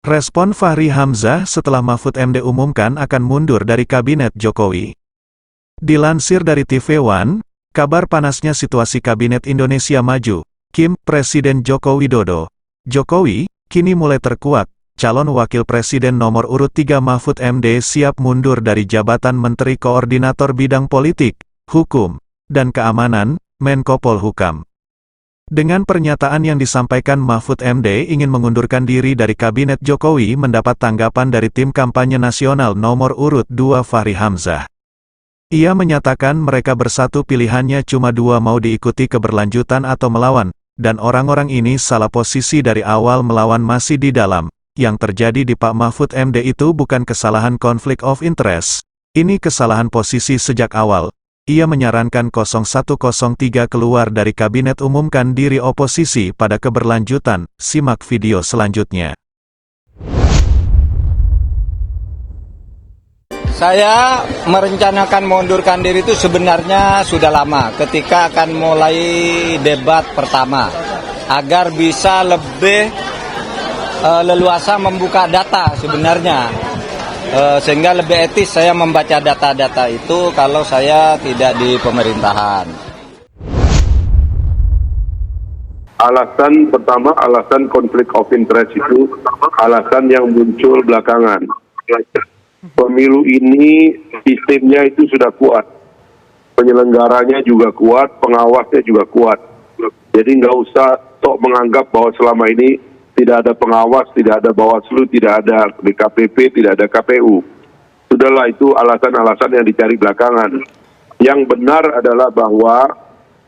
Respon Fahri Hamzah setelah Mahfud MD umumkan akan mundur dari Kabinet Jokowi. Dilansir dari TV One, kabar panasnya situasi Kabinet Indonesia Maju, Kim, Presiden Joko Widodo. Jokowi, kini mulai terkuak, calon wakil presiden nomor urut 3 Mahfud MD siap mundur dari jabatan Menteri Koordinator Bidang Politik, Hukum, dan Keamanan, Menko Polhukam. Dengan pernyataan yang disampaikan Mahfud MD ingin mengundurkan diri dari Kabinet Jokowi mendapat tanggapan dari tim kampanye nasional nomor urut 2 Fahri Hamzah. Ia menyatakan mereka bersatu pilihannya cuma dua, mau diikuti keberlanjutan atau melawan, dan orang-orang ini salah posisi dari awal, melawan masih di dalam. Yang terjadi di Pak Mahfud MD itu bukan kesalahan konflik of interest, ini kesalahan posisi sejak awal. Ia menyarankan 0103 keluar dari kabinet, umumkan diri oposisi pada keberlanjutan. Simak video selanjutnya. Saya merencanakan mengundurkan diri itu sebenarnya sudah lama, ketika akan mulai debat pertama, agar bisa lebih leluasa membuka data sebenarnya. Sehingga lebih etis saya membaca data-data itu kalau saya tidak di pemerintahan. Alasan pertama, alasan konflik of interest itu alasan yang muncul belakangan. Pemilu ini sistemnya itu sudah kuat, penyelenggaranya juga kuat, pengawasnya juga kuat. Jadi nggak usah tok menganggap bahwa selama ini tidak ada pengawas, tidak ada Bawaslu, tidak ada DKPP, tidak ada KPU. Sudahlah, itu alasan-alasan yang dicari belakangan. Yang benar adalah bahwa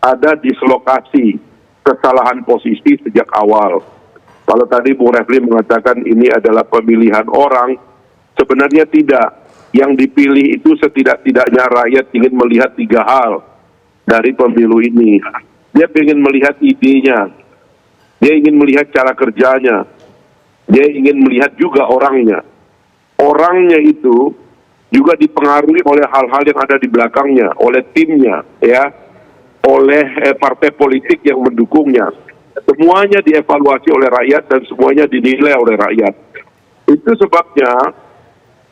ada dislokasi, kesalahan posisi sejak awal. Kalau tadi Bung Refli mengatakan ini adalah pemilihan orang, sebenarnya tidak. Yang dipilih itu setidak-tidaknya rakyat ingin melihat tiga hal dari pemilu ini. Dia ingin melihat idenya, dia ingin melihat cara kerjanya, dia ingin melihat juga orangnya. Orangnya itu juga dipengaruhi oleh hal-hal yang ada di belakangnya, oleh timnya, ya, oleh partai politik yang mendukungnya. Semuanya dievaluasi oleh rakyat dan semuanya dinilai oleh rakyat. Itu sebabnya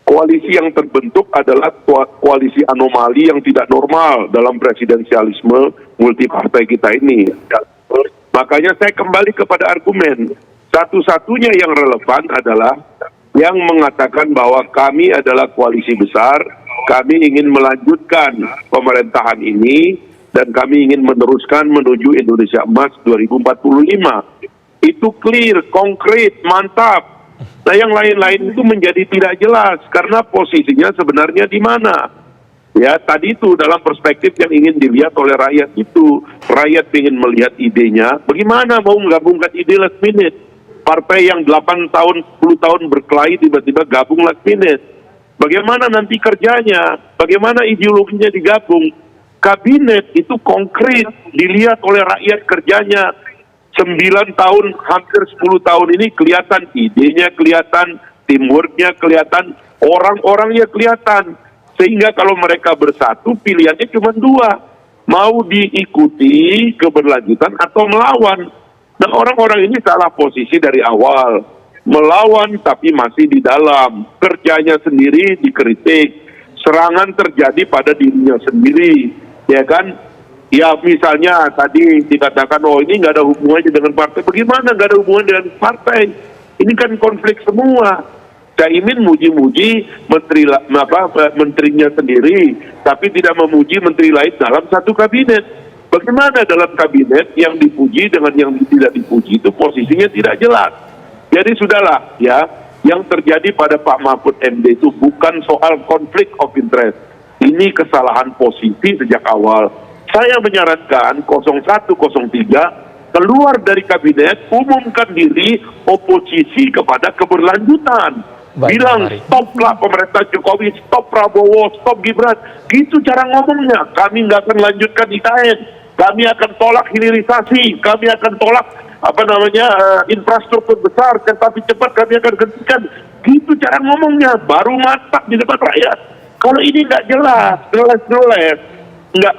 koalisi yang terbentuk adalah koalisi anomali yang tidak normal dalam presidensialisme multipartai kita ini. Makanya saya kembali kepada argumen, satu-satunya yang relevan adalah yang mengatakan bahwa kami adalah koalisi besar, kami ingin melanjutkan pemerintahan ini, dan kami ingin meneruskan menuju Indonesia Emas 2045. Itu clear, konkret, mantap. Nah, yang lain-lain itu menjadi tidak jelas, karena posisinya sebenarnya di mana. Ya, tadi itu dalam perspektif yang ingin dilihat oleh rakyat itu. Rakyat ingin melihat idenya, bagaimana mau menggabungkan ide last minute. Partai yang 8 tahun, 10 tahun berkelahi tiba-tiba gabung last minute. Bagaimana nanti kerjanya, bagaimana ideologinya digabung. Kabinet itu konkret, dilihat oleh rakyat kerjanya. 9 tahun, hampir 10 tahun ini kelihatan idenya, kelihatan teamworknya, kelihatan orang-orangnya kelihatan. Sehingga kalau mereka bersatu, pilihannya cuma dua. Mau diikuti keberlanjutan atau melawan. Nah, orang-orang ini salah posisi dari awal. Melawan tapi masih di dalam. Kerjanya sendiri dikritik. Serangan terjadi pada dirinya sendiri. Ya kan? Ya misalnya tadi dikatakan, oh ini nggak ada hubungannya dengan partai. Bagaimana nggak ada hubungan dengan partai? Ini kan konflik semua. Caimin muji-muji menterinya sendiri, tapi tidak memuji menteri lain dalam satu kabinet. Bagaimana dalam kabinet yang dipuji dengan yang tidak dipuji itu posisinya tidak jelas. Jadi sudahlah, ya, yang terjadi pada Pak Mahfud MD itu bukan soal konflik of interest. Ini kesalahan posisi sejak awal. Saya menyarankan 0103 keluar dari kabinet, umumkan diri oposisi kepada keberlanjutan. Bilang stoplah pemerintah Jokowi, stop Prabowo, stop Gibran. Gitu cara ngomongnya. Kami nggak akan lanjutkan IKN. Kami akan tolak hilirisasi. Kami akan tolak infrastruktur besar, tetapi cepat kami akan hentikan. Gitu cara ngomongnya. Baru mantap di depan rakyat. Kalau ini nggak jelas, nggak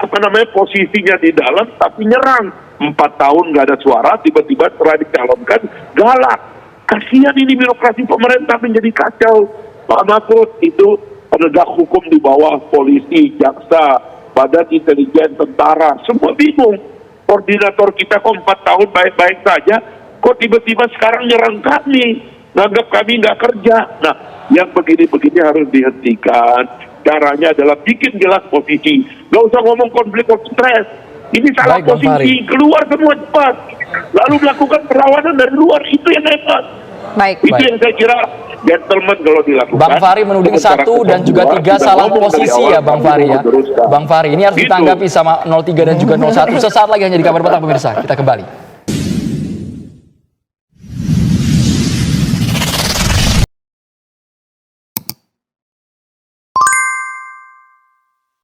posisinya di dalam, tapi nyerang. 4 tahun nggak ada suara, tiba-tiba setelah dicalonkan galak. Kasihan ini birokrasi pemerintah menjadi kacau. Pak Mahfud itu penegak hukum di bawah polisi, jaksa, badan intelijen, tentara, semua bingung. Koordinator kita kok 4 tahun baik-baik saja, kok tiba-tiba sekarang nyerang kami, nganggap kami nggak kerja. Nah, yang begini-begini harus dihentikan. Caranya adalah bikin jelas posisi. Nggak usah ngomong konflik of interest. Ini salah Baik, Bang posisi, Fahri. keluar semua cepat. Lalu melakukan perlawanan dari luar, itu yang hebat. Baik. Itu yang saya kira gentleman kalau dilakukan. Bang Fahri menuding Secara 1 dan juga 3 sudah salah ngomong dari posisi awal, ya Bang kami Fahri mau ya. meneruskan. Bang Fahri ini harus Gitu. ditanggapi sama 03 dan juga 01. Sesaat lagi hanya di Kabar Petang pemirsa. Kita kembali.